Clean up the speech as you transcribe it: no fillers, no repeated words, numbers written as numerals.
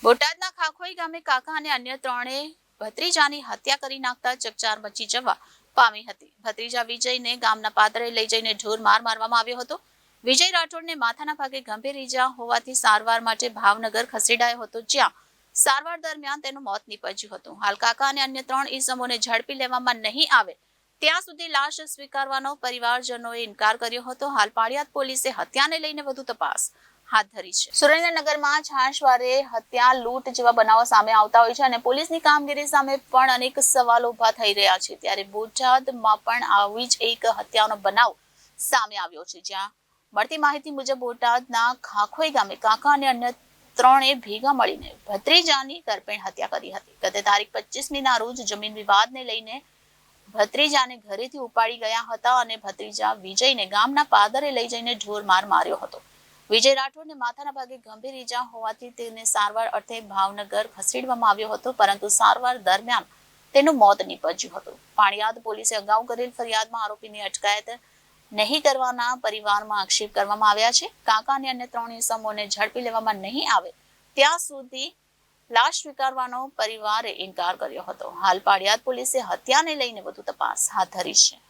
બોટાદના ખાખોઈ ગામે કાકા અને અન્ય ત્રણે ભત્રીજાની હત્યા કરી નાખતા ચકચાર મચી જવા પામી હતી. ભત્રીજા વિજયને ગામના પાદરે લઈ જઈને ઢોર માર મારવામાં આવ્યો હતો. વિજય રાઠોડને માથાના ભાગે ગંભીર ઈજા હોવાથી સારવાર માટે ભાવનગર ખસેડાયો હતો, જ્યાં સારવાર દરમિયાન તેનું મોત નીપજ્યું હતું. હાલ કાકા અને અન્ય ત્રણ ઈસમોને ઝડપી લેવામાં નહીં આવે ત્યાં સુધી લાશ સ્વીકારવાનો પરિવારજનોએ ઇનકાર કર્યો હતો. હાલ પાળિયાદ પોલીસે હત્યાને લઈને વધુ તપાસ હાથ ધરી છે. સુરેન્દ્રનગરમાં છાશવારે હત્યા, લૂંટ જેવા બનાવો સામે આવતા હોય છે અને પોલીસની કામગીરી સામે પણ અનેક સવાલો ઉભા થઈ રહ્યા છે. ત્યારે બોટાદમાં પણ આવી જ એક હત્યાનો બનાવ સામે આવ્યો છે, જ્યાં મળતી માહિતી મુજબ બોટાદના ખાખોઈ ગામે કાકા અને અન્ય ત્રણે ભેગા મળીને ભત્રીજાની કરપેણ હત્યા કરી હતી. ગત તારીખ 25મીના રોજ જમીન વિવાદને લઈને ભત્રીજાને ઘરેથી ઉપાડી ગયા હતા અને ભત્રીજા વિજયને ગામના પાદરે લઈ જઈને ઢોર માર માર્યો હતો. વિજય રાઠોડને માથાના ભાગે ગંભીર ઈજા હોવાથી તેને સારવાર અર્થે ભાવનગર ખસેડવામાં આવ્યો હતો, પરંતુ સારવાર દરમિયાન તેનું મોત નીપજ્યું હતું. પાળિયાદ પોલીસે અગાઉ કરેલ ફરિયાદમાં આરોપીની અટકાયત નહીં કરવાના પરિવારમાં આક્ષેપ કરવામાં આવ્યા છે. કાકા અને અન્ય ત્રણ ઇસમોને ઝડપી લેવામાં નહીં આવે ત્યાં સુધી લાશ સ્વીકારવાનો પરિવારે ઇનકાર કર્યો હતો. હાલ પાળિયાદ પોલીસે હત્યાને લઈને વધુ તપાસ હાથ ધરી છે.